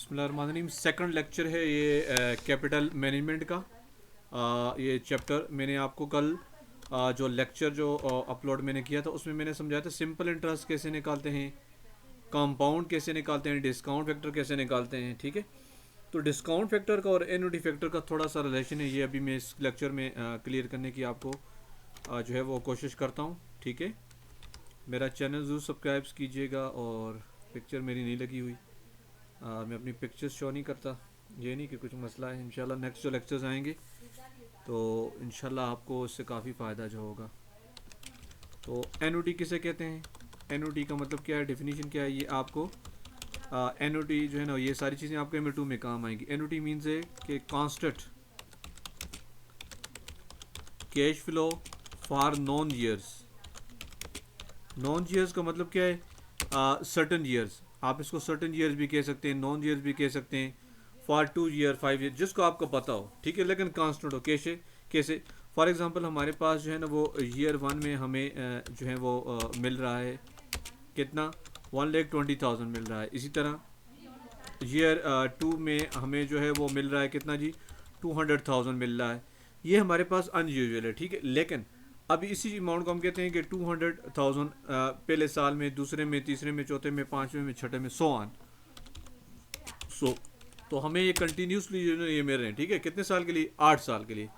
बिस्मिल्लाहिर्रहमानिर्रहीम। Second lecture है ये कैपिटल मैनेजमेंट का। ये चैप्टर मैंने आपको कल जो लेक्चर जो अपलोड मैंने किया था उसमें मैंने समझाया था सिंपल इंटरेस्ट कैसे निकालते हैं, कंपाउंड कैसे निकालते हैं, डिस्काउंट फैक्टर कैसे निकालते हैं। ठीक है, तो डिस्काउंट फैक्टर का और एन्युटी फैक्टर का थोड़ा सा रिलेशन है, ये अभी मैं इस लेक्चर में क्लियर करने की आपको जो है वो कोशिश करता हूँ। ठीक है, मेरा चैनल ज़रूर सब्सक्राइब कीजिएगा। और पिक्चर मेरी नहीं लगी हुई, मैं अपनी पिक्चर्स शो नहीं करता, ये नहीं कि कुछ मसला है। इंशाल्लाह नेक्स्ट जो लेक्चर्स आएंगे तो इंशाल्लाह आपको इससे काफ़ी फ़ायदा जो होगा। तो एनओटी किसे कहते हैं, एनओटी का मतलब क्या है, डेफिनेशन क्या है, ये आपको एनओटी जो है ना ये सारी चीज़ें आपको M2 में काम आएंगी। एनओटी मीन्स है कि constant cash flow for non years. Non years का मतलब क्या है, सर्टन ईयर्स। आप इसको सर्टन ईयर्स भी कह सकते हैं, नॉन ईयर्स भी कह सकते हैं, फॉर 2 ईयर 5 ईयर, जिसको आपको पता हो। ठीक है, लेकिन कांस्टेंट हो। कैसे कैसे फॉर एग्जांपल हमारे पास जो है ना वो ईयर 1 में हमें जो है वो मिल रहा है कितना, 1,20,000 मिल रहा है। इसी तरह ईयर 2 में हमें जो है वो मिल रहा है कितना जी, 200,000 मिल रहा है। ये हमारे पास अनयूजुअल है। ठीक है, लेकिन अभी इसी अमाउंट को हम कहते हैं कि 200,000 पहले साल में, दूसरे में, तीसरे में, चौथे में, पाँचवें में, छठे में, सो ऑन। सो तो हमें ये कंटिन्यूसली जो है ये मिल रहे हैं। ठीक है, कितने साल के लिए, 8 साल के लिए।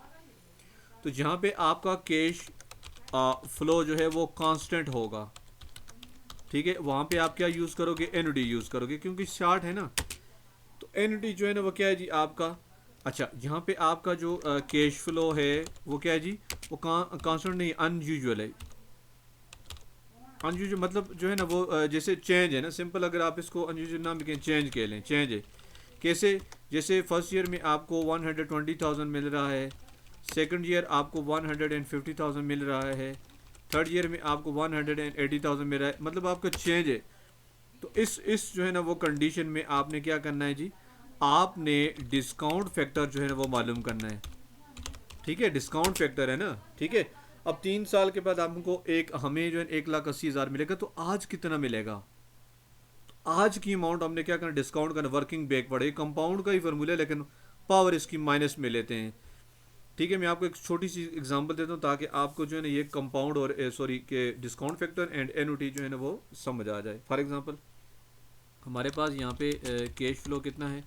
तो जहाँ पे आपका कैश फ्लो जो है वो कांस्टेंट होगा, ठीक है, वहाँ पे आप क्या यूज़ करोगे, एनओडी यूज़ करोगे, क्योंकि शार्ट है ना। तो एनओडी जो है ना वो क्या है जी आपका, अच्छा यहाँ पे आपका जो कैश फ्लो है वो क्या है जी, वो कांस्टेंट नहीं, अनयूजुअल है। अनयूजुअल मतलब जो है ना वो जैसे चेंज है ना, सिंपल अगर आप इसको अनयूजुअल नाम लिखें, चेंज कह लें, चेंज है। कैसे, जैसे फर्स्ट ईयर में आपको 120,000 मिल रहा है, सेकंड ईयर आपको 150,000 मिल रहा है, थर्ड ईयर में आपको 180,000 मिल रहा है, मतलब आपका चेंज है। तो इस जो है ना वो कंडीशन में आपने क्या करना है जी, आपने डिस्काउंट फैक्टर जो है ना वो मालूम करना है। ठीक है, डिस्काउंट फैक्टर है ना। ठीक है, अब 3 साल के बाद हमको हमें जो है 1,80,000 मिलेगा, तो आज कितना मिलेगा, आज की अमाउंट हमने क्या करना, डिस्काउंट करना, वर्किंग बैक पड़े, कंपाउंड का ही फॉर्मूला है लेकिन पावर इसकी माइनस में लेते हैं। ठीक है, मैं आपको एक छोटी सी एग्जांपल देता हूँ ताकि आपको जो है ना ये कंपाउंड और सॉरी के डिस्काउंट फैक्टर एंड एनओटी जो है ना वो समझ आ जाए। फॉर एग्जांपल हमारे पास यहाँ पे कैश फ्लो कितना है,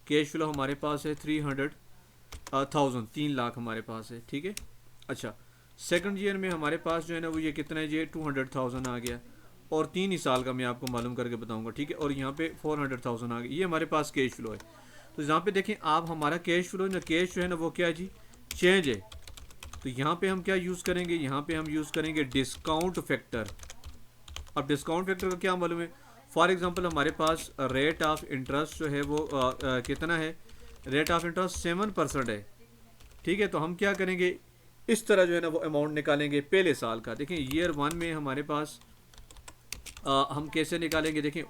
कैश फ्लो हमारे पास है 300,000, 3 लाख हमारे पास है। ठीक है, अच्छा सेकंड ईयर में हमारे पास जो है ना वो ये कितना है जी, 200,000 आ गया, और 3 ही साल का मैं आपको मालूम करके बताऊंगा। ठीक है, और यहाँ पे 400,000 आ गया, ये हमारे पास कैश फ्लो है। तो यहाँ पे देखें आप, हमारा कैश फ्लो ना, कैश जो है ना वो क्या है जी, चेंज है। तो यहाँ पे हम क्या यूज़ करेंगे, यहाँ पे हम यूज़ करेंगे डिस्काउंट फैक्टर। अब डिस्काउंट फैक्टर का क्या मालूम है, फॉर एग्जांपल हमारे पास रेट ऑफ इंटरेस्ट जो है वो कितना है, रेट ऑफ इंटरेस्ट 7% है। ठीक है, तो हम क्या करेंगे, इस तरह जो है ना वो अमाउंट निकालेंगे पहले साल का। देखें ईयर 1 में हमारे पास हम कैसे निकालेंगे, देखें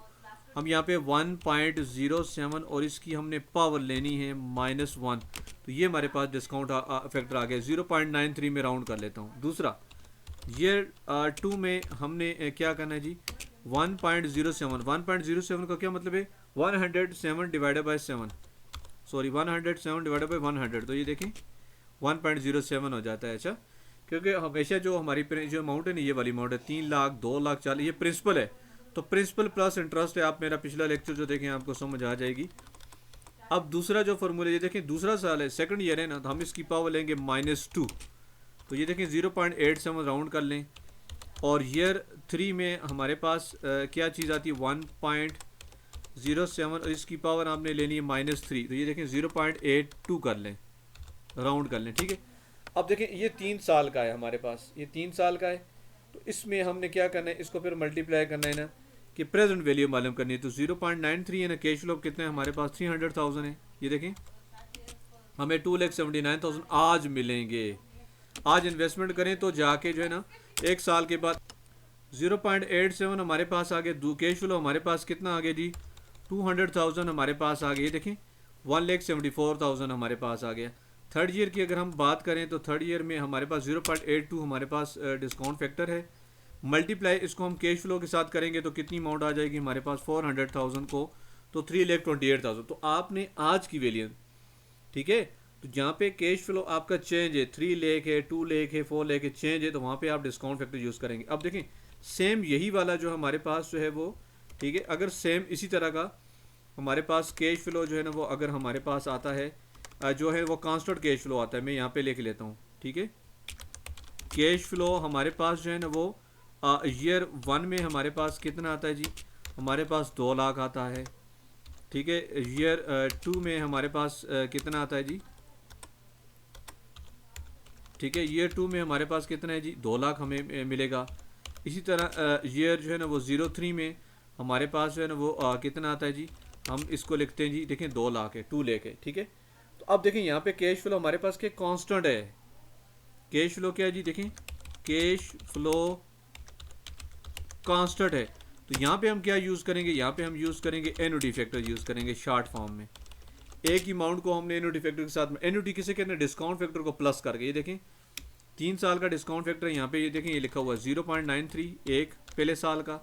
हम यहाँ पे 1.07 और इसकी हमने पावर लेनी है -1, तो ये हमारे पास डिस्काउंट फैक्टर आ गया। 0.93 में राउंड कर लेता हूँ। दूसरा ईयर 2 में हमने क्या करना है जी, 1.07, 1.07 का क्या मतलब है, 107 divided by 7, sorry 107 divided by 100, तो ये देखें 1.07 हो जाता है। अच्छा, क्योंकि हमेशा जो हमारी जो अमाउंट है ना ये वाली अमाउंट है, 3 लाख, 2 लाख, 40, ये प्रिंसिपल है। तो प्रिंसिपल प्लस इंटरेस्ट है, आप मेरा पिछला लेक्चर जो देखें आपको समझ आ जाएगी। अब दूसरा जो फॉर्मूला, ये देखें दूसरा साल है, सेकंड ईयर है ना, तो हम इसकी पावर लेंगे -2, तो ये देखें 0.87 राउंड कर लें। और ईयर 3 में हमारे पास क्या चीज़ आती है, 1.07 और इसकी पावर आपने लेनी है -3, तो ये देखें 0.82 कर लें, राउंड कर लें। ठीक है, अब देखें ये 3 साल का है हमारे पास, ये 3 साल का है, तो इसमें हमने क्या करना है, इसको फिर मल्टीप्लाई करना है ना, कि प्रेजेंट वैल्यू मालूम करनी है। तो 0.93 है ना, कैश फ्लो कितने हैं हमारे पास, 300,000 है। ये देखें हमें 2,79,000 आज मिलेंगे। आज इन्वेस्टमेंट करें तो जाके जो है ना 1 साल के बाद 0.87 हमारे पास आ गया, कैश फ्लो हमारे पास कितना आ गया जी, 200,000 हमारे पास आ गया। ये देखें 1,74,000 हमारे पास आ गया। थर्ड ईयर की अगर हम बात करें तो थर्ड ईयर में हमारे पास 0.82 हमारे पास डिस्काउंट फैक्टर है। मल्टीप्लाई इसको हम कैश फ्लो के साथ करेंगे तो कितनी अमाउंट आ जाएगी हमारे पास, 400,000 को तो 3,28,000, तो आपने आज की वैल्यू, ठीक है। तो जहाँ पे कैश फ्लो आपका चेंज है 3 लाख है, 2 लाख है, 4 लाख है, चेंज है, तो वहाँ पे आप डिस्काउंट फैक्टर यूज़ करेंगे। अब देखें सेम यही वाला जो हमारे पास जो है वो, ठीक है, अगर सेम इसी तरह का हमारे पास कैश फ्लो जो है ना वो अगर हमारे पास आता है जो है वो कांस्टेंट कैश फ्लो आता है, मैं यहाँ पे लेके लेता हूँ, ठीक है। कैश फ्लो हमारे पास जो है ना वो ईयर 1 में हमारे पास कितना आता है जी, हमारे पास 2 लाख आता है, ठीक है। ईयर 2 में हमारे पास कितना आता है जी, ठीक है। ईयर 2 में हमारे पास कितना है जी, 2 लाख हमें मिलेगा। इसी तरह ईयर जो है ना वो 03 में हमारे पास जो है ना वो कितना आता है जी, हम इसको लिखते हैं जी, देखें 2 लाख है, 2 लाख है, ठीक है। तो अब देखें यहाँ पे कैश फ्लो हमारे पास क्या कांस्टेंट है, कैश फ्लो क्या है जी, देखें कैश फ्लो कांस्टेंट है। तो यहाँ पे हम क्या यूज़ करेंगे, यहाँ पे हम यूज़ करेंगे एनुटी फैक्टर यूज़ करेंगे शॉर्ट फॉर्म में। एक ही अमाउंट को हमने एनुटी फैक्टर के साथ में, एनुटी किसे कहते हैं, डिस्काउंट फैक्टर को प्लस करके, ये देखें 3 साल का डिस्काउंट फैक्टर यहाँ पे ये देखें ये लिखा हुआ है 0.93 एक पहले साल का,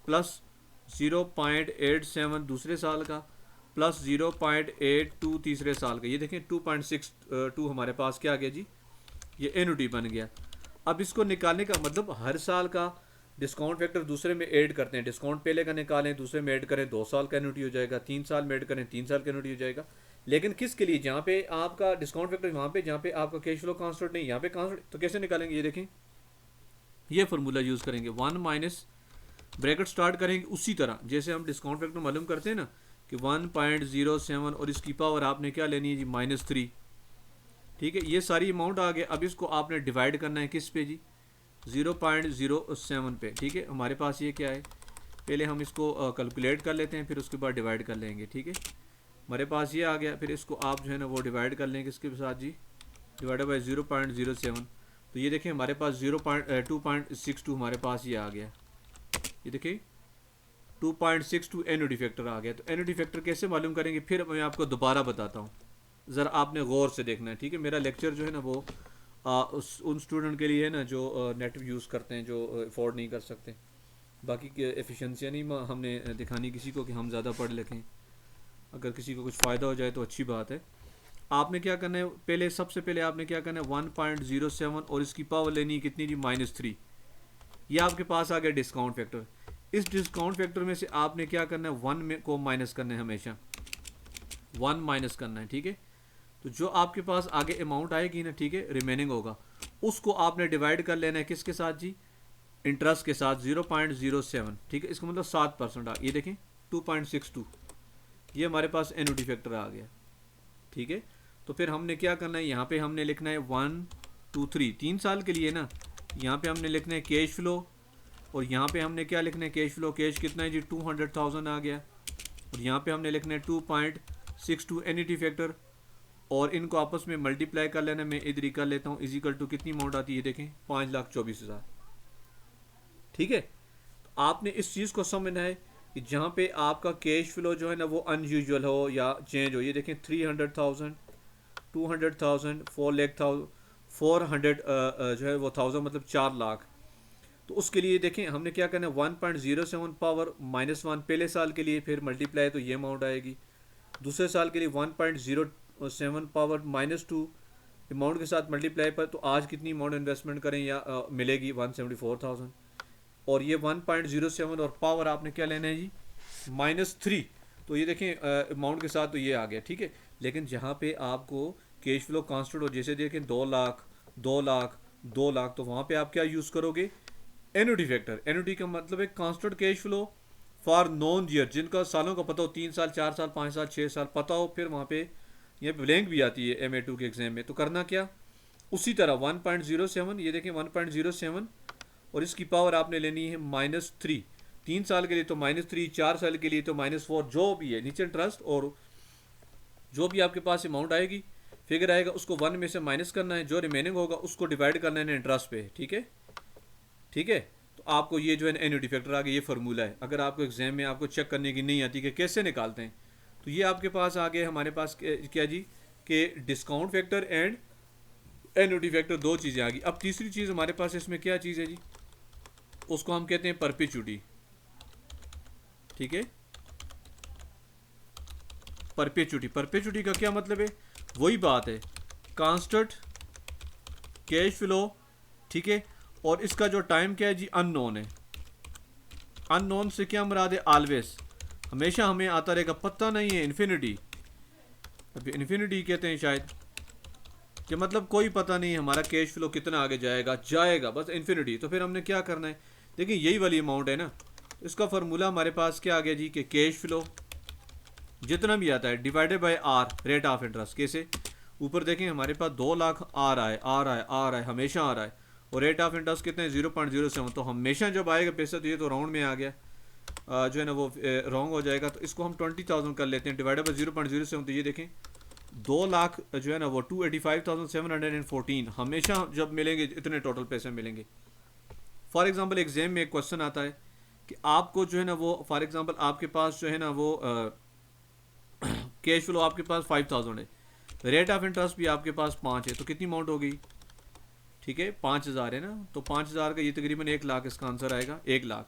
प्लस 0.87 दूसरे साल का, प्लस 0.82 तीसरे साल का, ये देखें 2.62 हमारे पास क्या आ गया जी, ये एनुटी बन गया। अब इसको निकालने का मतलब हर साल का डिस्काउंट फैक्टर दूसरे में ऐड करते हैं, डिस्काउंट पहले का निकालें दूसरे में ऐड करें, 2 साल का एनुटी हो जाएगा, 3 साल में ऐड करें 3 साल का एनुटी हो जाएगा। लेकिन किसके लिए, जहाँ पे आपका डिस्काउंट फैक्टर वहाँ पे जहाँ पे आपका कैश फ्लो कांस्टेंट नहीं, यहाँ पे कांस्टेंट, तो कैसे निकालेंगे, ये देखें ये फार्मूला यूज़ करेंगे, 1 माइनस ब्रैकेट स्टार्ट करेंगे उसी तरह जैसे हम डिस्काउंट फैक्टर मालूम करते हैं ना कि 1.07 और इसकी पावर आपने क्या लेनी है जी -3, ठीक है। ये सारी अमाउंट आ गया। अब इसको आपने डिवाइड करना है किस पे जी, 0.07 पे, ठीक है। हमारे पास ये क्या है, पहले हम इसको कैलकुलेट कर लेते हैं, फिर उसके बाद डिवाइड कर लेंगे, ठीक है। हमारे पास ये आ गया, फिर इसको आप जो है ना वो डिवाइड कर लेंगे इसके साथ जी, डिवाइडेड बाई 0.07, तो ये देखें हमारे पास 2.62 हमारे पास ये आ गया, ये देखिए 2.62 एनुटी फैक्टर आ गया। तो एनुटी फैक्टर कैसे मालूम करेंगे, फिर मैं आपको दोबारा बताता हूँ, ज़रा आपने गौर से देखना है, ठीक है। मेरा लेक्चर जो है ना वो उन स्टूडेंट के लिए है ना जो नेट यूज़ करते हैं, जो अफोर्ड नहीं कर सकते, बाकी की एफिशिएंसी नहीं हमने दिखानी किसी को कि हम ज़्यादा पढ़ लिखें, अगर किसी को कुछ फ़ायदा हो जाए तो अच्छी बात है। आपने क्या करना है, पहले सबसे पहले आपने क्या करना है 1.07 और इसकी पावर लेनी है कितनी जी, -3, ये आपके पास आ गया डिस्काउंट फैक्टर। इस डिस्काउंट फैक्टर में से आपने क्या करना है 1 में को माइनस करना है, हमेशा 1 माइनस करना है, ठीक है। तो जो आपके पास आगे अमाउंट आएगी ना, ठीक है, रिमेनिंग होगा, उसको आपने डिवाइड कर लेना है किसके साथ जी, इंटरेस्ट के साथ 0.07, ठीक है। इसका मतलब 7% ये देखें 2.62, ये हमारे पास एनुटी फैक्टर आ गया, ठीक है। तो फिर हमने क्या करना है, यहाँ पे हमने लिखना है 1 2 3 3 साल के लिए ना, यहाँ पे हमने लिखना है कैश फ्लो, और यहाँ पे हमने क्या लिखना है कैश फ्लो, कैश कितना है जी 200,000 आ गया, और यहाँ पे हमने लिखना है 2.62 एनुटी फैक्टर, और इनको आपस में मल्टीप्लाई कर लेना, मैं इधर ही कर लेता हूँ, इजिकल टू कितनी अमाउंट आती है देखें 5,24,000, ठीक है। तो आपने इस चीज़ को समझना है कि जहाँ पे आपका कैश फ्लो जो है ना वो अनयूजुअल हो या चेंज हो, ये देखें 300,000 200,000 400,000 जो है वो 1000 मतलब 4 लाख। तो उसके लिए देखें हमने क्या करना है 1.07 पावर -1 पहले साल के लिए, फिर मल्टीप्लाई तो ये अमाउंट आएगी, दूसरे साल के लिए 1.07 पावर -2 अमाउंट के साथ मल्टीप्लाई पर, तो आज कितनी अमाउंट इन्वेस्टमेंट करें या मिलेगी 174,000, और ये 1.07 और पावर आपने क्या लेना है जी -3, तो ये देखें अमाउंट के साथ तो ये आ गया, ठीक है। लेकिन जहाँ पे आपको कैश फ्लो कांस्टेंट हो, जैसे देखें 2 लाख 2 लाख 2 लाख, तो वहाँ पे आप क्या यूज़ करोगे, एनुटी फैक्टर। एनुटी का मतलब है constant cash flow for non year, जिनका सालों का पता हो, 3 साल 4 साल 5 साल 6 साल पता हो, फिर वहाँ पे ये ब्लैंक भी आती है MA2 के एग्जाम में, तो करना क्या, उसी तरह 1.07, ये देखें 1.07 और इसकी पावर आपने लेनी है -3, 3 साल के लिए तो -3, 4 साल के लिए तो -4, जो भी है नीचे इंटरेस्ट, और जो भी आपके पास अमाउंट आएगी फिगर आएगा उसको 1 में से माइनस करना है, जो रिमेनिंग होगा उसको डिवाइड करना है इंटरेस्ट पे, ठीक है, ठीक है। तो आपको ये जो है एनुटी फैक्टर आ गया, ये फार्मूला है। अगर आपको एग्जाम में आपको चेक करने की नहीं आती कि कैसे निकालते हैं, तो ये आपके पास आ गए हमारे पास क्या जी, कि discount factor and annuity factor, 2 चीज़ें आ गई। अब तीसरी चीज़ हमारे पास इसमें क्या चीज़ है जी, उसको हम कहते हैं परपेचुटी, ठीक है। परपेचुटी का क्या मतलब है? वही बात है, कांस्टेंट कैश फ्लो, ठीक है, और इसका जो टाइम क्या है जी, अननोन है। अननोन से क्या मुराद है? ऑलवेज, हमेशा हमें आता रहेगा, पता नहीं है, इन्फिनिटी। अभी इन्फिनिटी कहते हैं शायद, कि मतलब कोई पता नहीं हमारा कैश फ्लो कितना आगे जाएगा बस इन्फिनिटी। तो फिर हमने क्या करना है? देखिए यही वाली अमाउंट है ना, इसका फार्मूला हमारे पास क्या आ गया जी, कि कैश फ्लो जितना भी आता है divided by R, rate of interest. कैसे? ऊपर देखें हमारे पास 2 लाख आ रहा है, हमेशा आ रहा है, और रेट ऑफ इंटरेस्ट कितने हैं? 0.07। तो हमेशा जब आएगा पैसा, तो ये तो राउंड में आ गया, जो है ना वो रॉन्ग हो जाएगा। तो इसको हम 20,000 कर लेते हैं, डिवाइडेड बाय 0.07। तो ये देखें 2 लाख जो है ना वो 285,714 हमेशा जब मिलेंगे इतने टोटल पैसे मिलेंगे। फॉर एग्जांपल एग्जाम में एक क्वेश्चन आता है कि आपको जो है ना वो, फॉर एग्जांपल आपके पास जो है ना वो कैश फ्लो आपके पास 5,000 है, रेट ऑफ इंटरेस्ट भी आपके पास 5 है, तो कितनी अमाउंट होगी? ठीक है, 5,000 है ना, तो 5,000 का ये तकरीबन 1 लाख इसका आंसर आएगा, 1 लाख।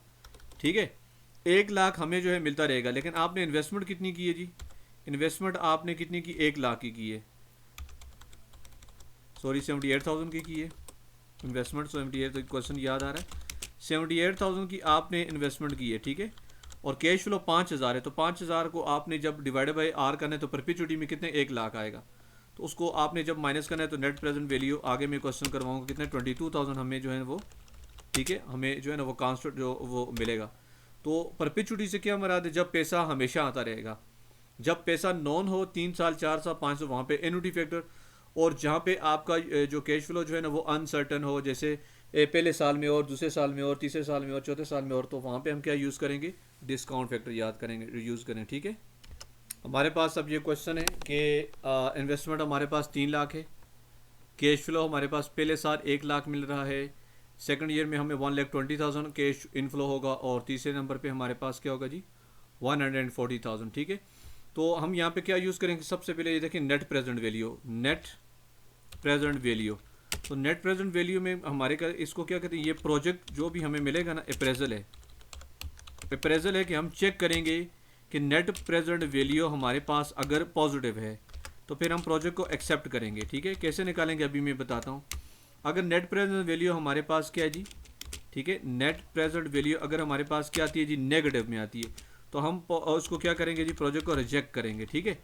ठीक है, 1 लाख हमें जो है मिलता रहेगा। लेकिन आपने इन्वेस्टमेंट कितनी की है जी? इन्वेस्टमेंट आपने कितनी की? 1 लाख की है, सॉरी 78,000 की है इन्वेस्टमेंट। 78, तो क्वेश्चन याद आ रहा है, 78,000 की आपने इन्वेस्टमेंट की है, ठीक है, और कैश फ्लो 5,000 है। तो 5,000 को आपने जब डिवाइडेड बाई आर करना है तो परपेचुटी में कितने? 1 लाख आएगा। तो उसको आपने जब माइनस करना है तो नेट प्रेजेंट वैल्यू आगे मैं क्वेश्चन करवाऊंगा कितने? 22,000 हमें जो है वो, ठीक है, हमें जो है ना वो कांस्टेंट जो वो मिलेगा। तो परपेचुटी से क्या मुराद है? जब पैसा हमेशा आता रहेगा। जब पैसा नॉन हो, 3 साल 4 साल 5 साल, वहाँ पे एन्युटी फैक्टर। और जहाँ पे आपका जो कैश फ्लो जो है ना वो अनसर्टन हो, जैसे पहले साल में और दूसरे साल में और तीसरे साल में और चौथे साल में और, तो वहाँ पे हम क्या यूज़ करेंगे? डिस्काउंट फैक्टर याद करेंगे, यूज़ करें। ठीक है, हमारे पास अब ये क्वेश्चन है कि इन्वेस्टमेंट हमारे पास 3 लाख है, कैश फ्लो हमारे पास पहले साल 1 लाख मिल रहा है, सेकंड ईयर में हमें 1,20,000 कैश इनफ्लो होगा, और तीसरे नंबर पे हमारे पास क्या होगा जी? 140,000। ठीक है, तो हम यहाँ पे क्या यूज़ करेंगे? सबसे पहले ये देखें net present value, net present value. तो नेट प्रेजेंट वैल्यू में हमारे का इसको क्या कहते हैं? ये प्रोजेक्ट जो भी हमें मिलेगा ना, अप्रेजल है, अप्रेजल है कि हम चेक करेंगे कि नेट प्रेजेंट वैल्यू हमारे पास अगर पॉजिटिव है तो फिर हम प्रोजेक्ट को एक्सेप्ट करेंगे। ठीक है, कैसे निकालेंगे अभी मैं बताता हूँ। अगर नेट प्रेजेंट वैल्यू हमारे पास क्या है जी? ठीक है, नेट प्रेजेंट वैल्यू अगर हमारे पास क्या आती है जी? नेगेटिव में आती है, तो हम उसको क्या करेंगे जी? प्रोजेक्ट को रिजेक्ट करेंगे। ठीक है,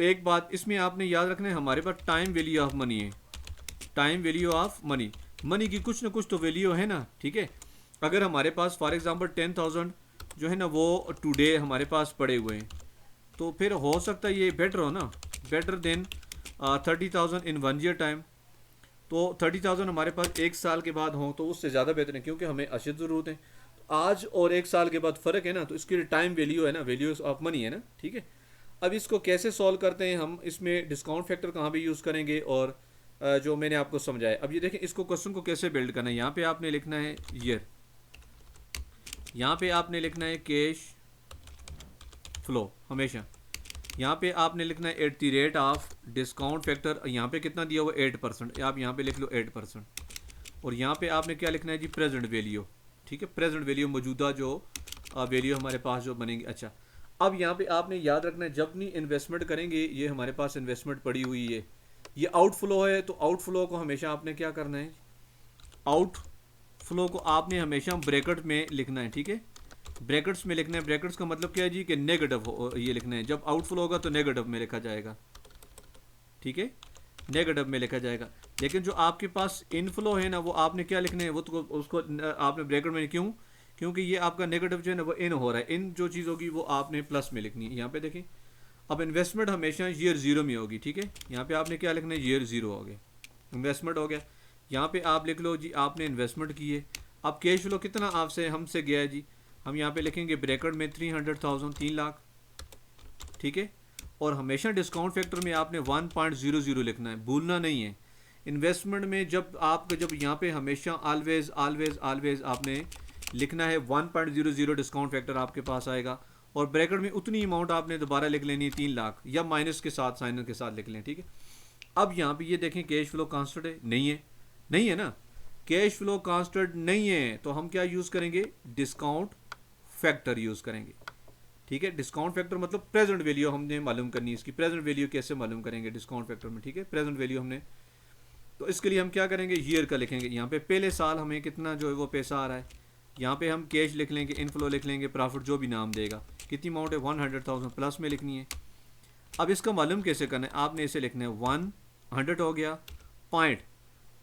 एक बात इसमें आपने याद रखना है, हमारे पास टाइम वैल्यू ऑफ मनी है, time value of money, money की कुछ ना कुछ तो वैल्यू है ना। ठीक है, अगर हमारे पास फॉर एग्जांपल 10,000 जो है ना वो टुडे हमारे पास पड़े हुए हैं, तो फिर हो सकता है ये बेटर हो ना, बेटर देन 30,000 इन 1 ईयर टाइम। तो 30,000 हमारे पास 1 साल के बाद हो तो उससे ज़्यादा बेहतर है, क्योंकि हमें अशद ज़रूरत है। तो आज और 1 साल के बाद फ़र्क है ना, तो इसके लिए टाइम वैल्यू है ना, वैल्यू ऑफ मनी है ना। ठीक है, अब इसको कैसे सॉल्व करते हैं हम? इसमें डिस्काउंट फैक्टर कहाँ पे यूज़ करेंगे, और जो मैंने आपको समझाया। अब ये देखें इसको क्वेश्चन को कैसे बिल्ड करना है। यहाँ पे आपने लिखना है ईयर, यहाँ पे आपने लिखना है कैश फ्लो हमेशा, यहाँ पे आपने लिखना है at the rate of discount factor, यहाँ पे कितना दिया हुआ? 8%, आप यहाँ पे लिख लो 8%। और यहाँ पे आपने क्या लिखना है जी? Present value. ठीक है, प्रेजेंट वैल्यू, मौजूदा जो वैल्यू हमारे पास जो बनेंगी। अच्छा, अब यहाँ पे आपने याद रखना है, जब भी इन्वेस्टमेंट करेंगे, ये हमारे पास इन्वेस्टमेंट पड़ी हुई है, ये आउटफ्लो है, तो आउटफ्लो को हमेशा आपने क्या करना है? आउटफ्लो को आपने हमेशा ब्रैकेट में लिखना है। ठीक है, ब्रैकेट्स में लिखना है। ब्रैकेट्स का मतलब क्या है जी? कि नेगेटिव ये लिखना है, जब आउटफ्लो होगा तो नेगेटिव में लिखा जाएगा। ठीक है, नेगेटिव में लिखा जाएगा। लेकिन जो आपके पास इनफ्लो है ना, वो आपने क्या लिखना है? वो तो उसको आपने ब्रैकेट में, क्यों? क्योंकि ये आपका नेगेटिव जो है ना वो इन हो रहा है, इन जो चीज़ होगी वो आपने प्लस में लिखनी है। यहाँ पे देखें, अब इन्वेस्टमेंट हमेशा ईयर 0 में होगी। ठीक है, यहाँ पे आपने क्या लिखना है? ईयर 0 हो गया, इन्वेस्टमेंट हो गया। यहाँ पे आप लिख लो जी आपने इन्वेस्टमेंट की है। अब कैश फ्लो कितना आपसे हमसे गया है जी? हम यहाँ पे लिखेंगे ब्रैकेट में 300,000, 3 लाख। ठीक है, और हमेशा डिस्काउंट फैक्टर में आपने 1.00 लिखना है, भूलना नहीं है। इन्वेस्टमेंट में जब यहाँ पे हमेशा ऑलवेज ऑलवेज ऑलवेज आपने लिखना है 1.00 डिस्काउंट फैक्टर आपके पास आएगा, और ब्रैकेट में उतनी अमाउंट आपने दोबारा लिख लेनी है 3 लाख, या माइनस के साथ साइन के साथ लिख लें। ठीक है, अब यहाँ पे ये देखें कैश फ्लो कांस्टेंट है, नहीं है, नहीं है ना, कैश फ्लो कांस्टेंट नहीं है, तो हम क्या यूज़ करेंगे? डिस्काउंट फैक्टर यूज़ करेंगे। ठीक है। डिस्काउंट फैक्टर मतलब प्रेजेंट वैल्यू हमने मालूम करनी है, इसकी प्रेजेंट वैल्यू कैसे मालूम करेंगे डिस्काउंट फैक्टर में, ठीक है। प्रेजेंट वैल्यू हमने, तो इसके लिए हम क्या करेंगे, ईयर का लिखेंगे। यहाँ पे पहले साल हमें कितना जो है वो पैसा आ रहा है, यहाँ पे हम कैश लिख लेंगे, इनफ्लो लिख लेंगे, प्रॉफिट जो भी नाम देगा, कितनी अमाउंट है 100,000 प्लस में लिखनी है। अब इसका मालूम कैसे करना है, आपने इसे लिखना है 100 हो गया पॉइंट,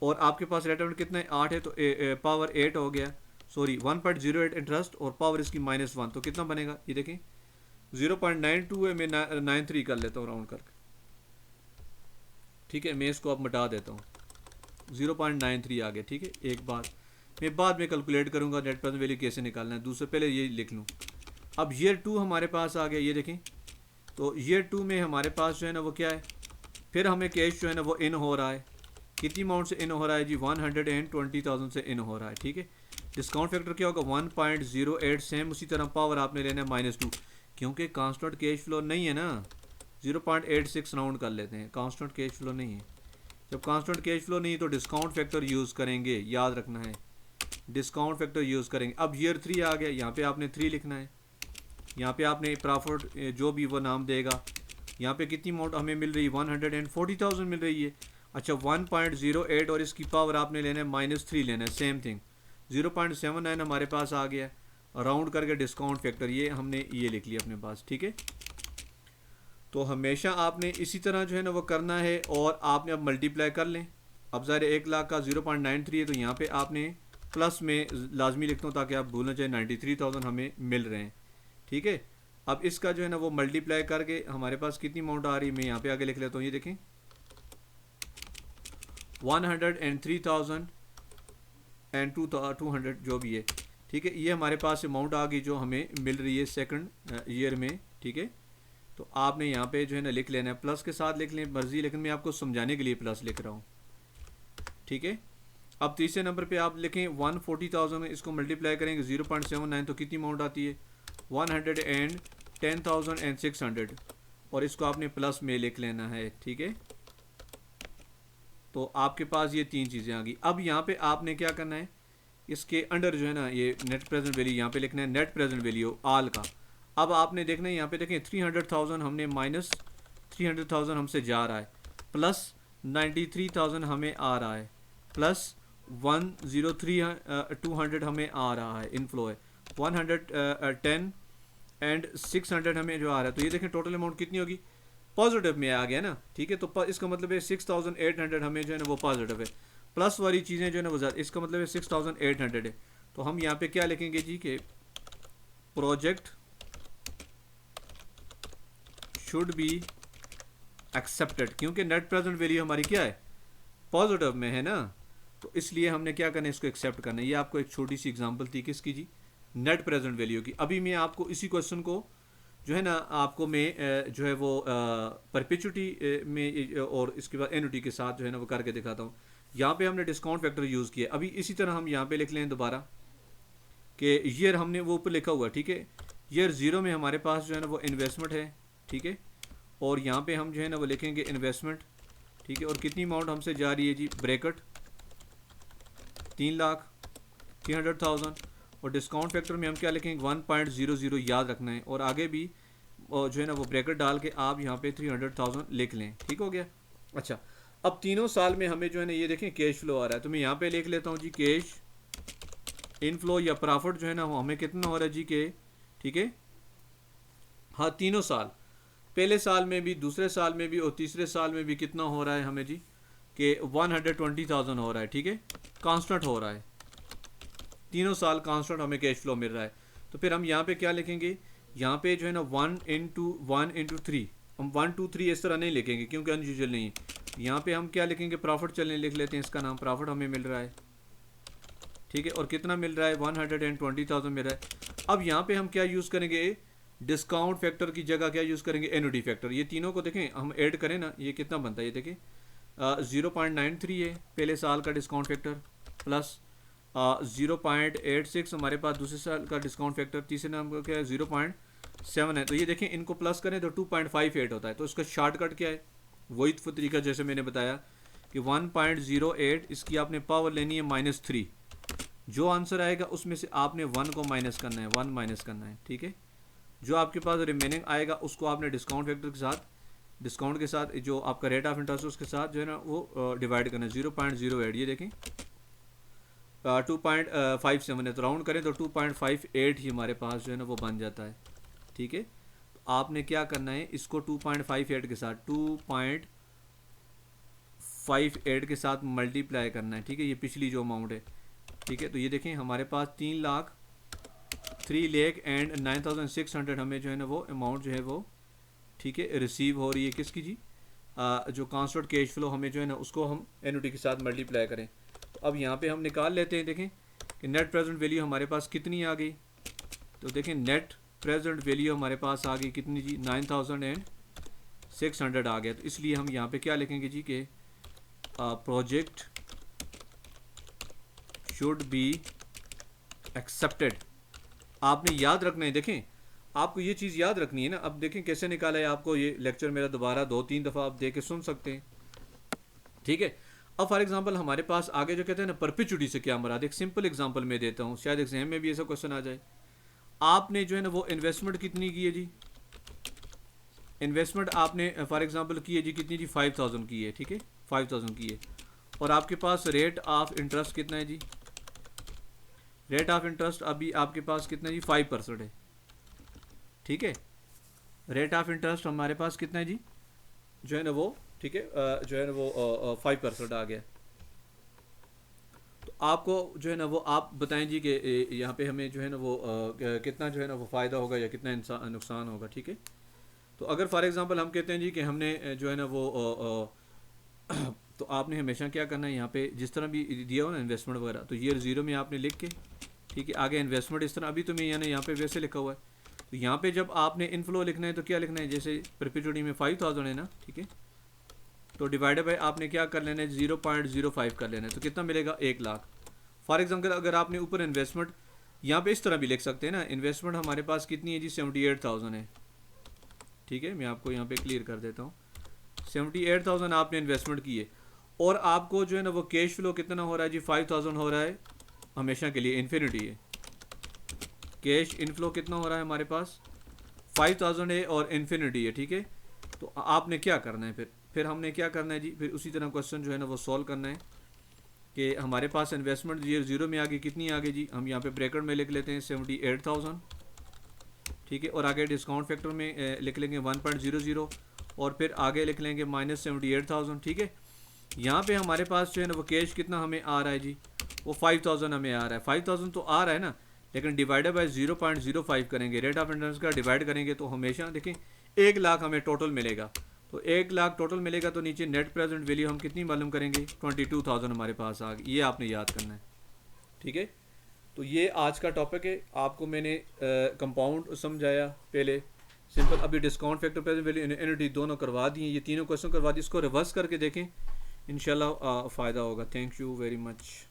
और आपके पास रेट ऑफ कितना है 8 है, तो पावर 8 हो गया, सॉरी 1.08 इंटरेस्ट, और पावर इसकी -1, तो कितना बनेगा ये देखें 0.92 है, मैं 93 कर लेता हूँ राउंड करके, ठीक है। मैं इसको अब मिटा देता हूँ, 0.93 आ गया, ठीक है। एक बार मैं बाद में कैलकुलेट करूँगा नेट प्रेजेंट वैल्यू कैसे निकालना है, दूसरे पहले ये लिख लूँ। अब ईयर 2 हमारे पास आ गया, ये देखें, तो ईयर 2 में हमारे पास जो है ना वो क्या है, फिर हमें कैश जो है ना वो इन हो रहा है, कितनी अमाउंट से इन हो रहा है जी 120,000 से इन हो रहा है, ठीक है। डिस्काउंट फैक्टर क्या होगा 1.08, सेम उसी तरह पावर आपने लेना है -2, क्योंकि कांस्टेंट कैश फ्लो नहीं है ना, 0.86 राउंड कर लेते हैं, कांस्टेंट कैश फ्लो नहीं है। जब कांस्टेंट कैश फ्लो नहीं है तो डिस्काउंट फैक्टर यूज़ करेंगे, याद रखना है, डिस्काउंट फैक्टर यूज़ करेंगे। अब ईयर 3 आ गया, यहाँ पे आपने 3 लिखना है, यहाँ पे आपने प्रॉफिट जो भी वो नाम देगा, यहाँ पे कितनी अमाउंट हमें मिल रही है 140,000 मिल रही है। अच्छा 1.08 और इसकी पावर आपने लेना है -3 लेना है, सेम थिंग 0.79 हमारे पास आ गया, राउंड करके डिस्काउंट फैक्टर ये हमने ये लिख लिया अपने पास, ठीक है। तो हमेशा आपने इसी तरह जो है ना वो करना है, और आपने अब मल्टीप्लाई कर लें। अब ज़ाहिर 1 लाख का 0.93 है, तो यहाँ पे आपने प्लस में लाजमी लिखता हूँ ताकि आप भूलना चाहिए 93,000 हमें मिल रहे हैं, ठीक है। अब इसका जो है ना वो मल्टीप्लाई करके हमारे पास कितनी अमाउंट आ रही है, मैं यहाँ पे आगे लिख लेता हूँ, ये देखें 103,000 एंड 200 जो भी है, ठीक है। ये हमारे पास अमाउंट आ गई जो हमें मिल रही है सेकंड ईयर में, ठीक है। तो आपने यहाँ पे जो है ना लिख लेना है, प्लस के साथ लिख लें मर्जी, लेकिन मैं आपको समझाने के लिए प्लस लिख रहा हूँ, ठीक है। अब तीसरे नंबर पे आप लिखें 140,000, इसको मल्टीप्लाई करेंगे 0.79, तो कितनी अमाउंट आती है 110,600, और इसको आपने प्लस में लिख लेना है, ठीक है। तो आपके पास ये 3 चीज़ें आ गई। अब यहाँ पे आपने क्या करना है, इसके अंडर जो है ना ये नेट प्रेजेंट वैल्यू यहाँ पे लिखना है, नेट प्रेजेंट वैल्यू आल का। अब आपने देखना है यहाँ पे देखें 300,000 हमने -300,000 हमसे जा रहा है, प्लस 93,000 हमें आ रहा है, प्लस 103,200 हमें आ रहा है, इनफ्लो है 110 एंड 600 हमें जो आ रहा है। तो ये देखें टोटल अमाउंट कितनी होगी, पॉजिटिव में आ गया ना, ठीक है। तो इसका मतलब है 6,800 हमें जो है ना वो पॉजिटिव है, प्लस वाली चीज़ें जो है ना वो ज़्यादा, इसका मतलब है 6,800 है। तो हम यहाँ पे क्या लिखेंगे जी कि प्रोजेक्ट शुड बी एक्सेप्टेड, क्योंकि नेट प्रेजेंट वैल्यू हमारी क्या है पॉजिटिव में है ना, तो इसलिए हमने क्या करना है इसको एक्सेप्ट करना है। ये आपको एक छोटी सी एग्जांपल थी किसकी जी, नेट प्रेजेंट वैल्यू की। अभी मैं आपको इसी क्वेश्चन को जो है ना आपको मैं जो है वो परपेचुटी में और इसके बाद एनुटी के साथ जो है ना वो करके दिखाता हूँ। यहाँ पे हमने डिस्काउंट फैक्टर यूज़ किया। अभी इसी तरह हम यहाँ पे लिख लें दोबारा कि ईयर हमने वो ऊपर लिखा हुआ, ठीक है। ईयर 0 में हमारे पास जो है ना वो इन्वेस्टमेंट है, ठीक है, और यहाँ पे हम जो है ना वो लिखेंगे इन्वेस्टमेंट, ठीक है। और कितनी अमाउंट हमसे जा रही है जी, ब्रैकेट 3,300,000, और डिस्काउंट फैक्टर में हम क्या लिखेंगे 1.00, याद रखना है। और आगे भी जो है ना वो ब्रैकेट डाल के आप यहाँ पे 300,000 लिख लें, ठीक हो गया। अच्छा अब तीनों साल में हमें जो है ना ये देखें कैश फ्लो आ रहा है, तो मैं यहाँ पे लिख लेता हूँ जी कैश इनफ्लो या प्रॉफिट जो है ना हमें कितना हो रहा है जी के, ठीक है। हाँ तीनों साल, पहले साल में भी, दूसरे साल में भी और तीसरे साल में भी कितना हो रहा है हमें जी कि 120,000 हो रहा है, ठीक है, कांस्टेंट हो रहा है, तीनों साल कांस्टेंट हमें कैश फ्लो मिल रहा है। तो फिर हम यहाँ पे क्या लिखेंगे, यहाँ पे जो है ना 1 × 3, हम 1 2 3 इस तरह नहीं लिखेंगे क्योंकि अनयूजुअल नहीं है। यहाँ पे हम क्या लिखेंगे, प्रॉफिट चलने लिख लेते हैं, इसका नाम प्रॉफिट हमें मिल रहा है, ठीक है। और कितना मिल रहा है 120,000 मिल रहा है। अब यहाँ पे हम क्या यूज़ करेंगे, डिस्काउंट फैक्टर की जगह क्या यूज़ करेंगे, एनुटी फैक्टर। ये तीनों को देखें हम ऐड करें ना, ये कितना बनता है, ये देखें 0.93 है पहले साल का डिस्काउंट फैक्टर, प्लस 0.86 हमारे पास दूसरे साल का डिस्काउंट फैक्टर, तीसरे नंबर क्या है 0.7 है। तो ये देखें इनको प्लस करें तो 2.58 होता है। तो इसका शॉर्टकट क्या है, वही तरीका जैसे मैंने बताया कि 1.08 इसकी आपने पावर लेनी है -3, जो आंसर आएगा उसमें से आपने 1 को माइनस करना है, 1 माइनस करना है, ठीक है। जो आपके पास रिमेनिंग आएगा उसको आपने डिस्काउंट फैक्टर के साथ, डिस्काउंट के साथ जो आपका रेट ऑफ इंटरेस्ट उसके साथ जो है ना वो डिवाइड करना है 0.08। ये देखें 2.57 है, तो राउंड करें तो 2.58 ही हमारे पास जो है ना वो बन जाता है। ठीक है, तो आपने क्या करना है, इसको 2.58 के साथ 2.58 के साथ मल्टीप्लाई करना है। ठीक है, ये पिछली जो अमाउंट है। ठीक है, तो ये देखें हमारे पास 3,03,09,600 हमें जो है ना वो अमाउंट जो है वो, ठीक है, रिसीव हो रही है किसकी जी, जो कांस्टेंट कैश फ्लो हमें जो है ना उसको हम एनुटी के साथ मल्टीप्लाई करें। तो अब यहाँ पे हम निकाल लेते हैं, देखें कि नेट प्रेजेंट वैल्यू हमारे पास कितनी आ गई। तो देखें नेट प्रेजेंट वैल्यू हमारे पास आ गई कितनी जी, 9,600 आ गया। तो इसलिए हम यहाँ पे क्या लिखेंगे जी कि प्रोजेक्ट शुड बी एक्सेप्टेड। आपने याद रखना है, देखें आपको ये चीज़ याद रखनी है ना। अब देखें कैसे निकाला है, आपको ये लेक्चर मेरा दोबारा 2-3 दफ़ा आप दे के सुन सकते हैं। ठीक है, अब फॉर एग्जांपल हमारे पास आगे जो कहते हैं ना परपेचुटी से क्या मुराद, एक सिंपल एग्जांपल मैं देता हूँ, शायद एग्जाम में भी ऐसा क्वेश्चन आ जाए। आपने जो है ना वो इन्वेस्टमेंट कितनी की है जी, इन्वेस्टमेंट आपने फॉर एग्जांपल की है जी कितनी जी, 5,000 की है। ठीक है, 5,000 की है, और आपके पास रेट ऑफ इंटरेस्ट कितना है जी, रेट ऑफ इंटरेस्ट अभी आपके पास कितना जी, 5% है। ठीक है, रेट ऑफ इंटरेस्ट हमारे पास कितना है जी, जो है ना वो, ठीक है, जो है ना वो 5% आ गया। तो आपको जो है ना वो आप बताएं जी कि यहाँ पे हमें जो है ना वो कितना जो है ना वो फ़ायदा होगा या कितना नुकसान होगा। ठीक है, तो अगर फॉर एग्जांपल हम कहते हैं जी कि हमने जो है ना वो तो आपने हमेशा क्या करना है, यहाँ पे जिस तरह भी दिया हो ना इन्वेस्टमेंट वगैरह, तो ईयर 0 में आपने लिख के, ठीक है, आगे इन्वेस्टमेंट इस तरह, अभी तो मैं यहाँ पे वैसे लिखा हुआ है। तो यहाँ पे जब आपने इनफ्लो लिखना है तो क्या लिखना है, जैसे परपेचुटी में 5,000 है ना, ठीक है, तो डिवाइडेड बाय आपने क्या कर लेना है, 0.05 कर लेना है, तो कितना मिलेगा, 1 लाख। फॉर एग्जाम्पल अगर आपने ऊपर इन्वेस्टमेंट यहाँ पे इस तरह भी लिख सकते हैं ना, इन्वेस्टमेंट हमारे पास कितनी है जी, 78,000 है। ठीक है, मैं आपको यहाँ पे क्लियर कर देता हूँ, 78,000 आपने इन्वेस्टमेंट की है, और आपको जो है ना वो कैश फ्लो कितना हो रहा है जी, 5,000 हो रहा है हमेशा के लिए, इन्फिनिटी है। कैश इनफ्लो कितना हो रहा है हमारे पास, 5,000 है और इन्फिनिटी है। ठीक है, तो आपने क्या करना है, फिर हमने क्या करना है जी, फिर उसी तरह क्वेश्चन जो है ना वो सॉल्व करना है कि हमारे पास इन्वेस्टमेंट ईयर 0 में आ गई, कितनी आ गई जी, हम यहाँ पे ब्रैकेट में लिख लेते हैं 78,000। ठीक है, और आगे डिस्काउंट फैक्टर में लिख लेंगे 1.00, और फिर आगे लिख लेंगे -78,000। ठीक है, यहाँ पे हमारे पास जो है ना वो कैश कितना हमें आ रहा है जी, वो 5,000 हमें आ रहा है। 5,000 तो आ रहा है ना, लेकिन डिवाइडेड बाय 0.05 करेंगे, रेट ऑफ इंटरेस्ट का डिवाइड करेंगे, तो हमेशा देखें 1 लाख हमें टोटल मिलेगा। तो 1 लाख टोटल मिलेगा, तो नीचे नेट प्रेजेंट वैल्यू हम कितनी मालूम करेंगे, 22,000 हमारे पास आ गई। ये आपने याद करना है। ठीक है, तो ये आज का टॉपिक है। आपको मैंने कंपाउंड समझाया पहले, सिंपल, अभी discount factor, present value, annuity दोनों करवा दिए, ये तीनों क्वेश्चन करवा दिए। इसको रिवर्स करके देखें, इंशाल्लाह फ़ायदा होगा। Thank you very much.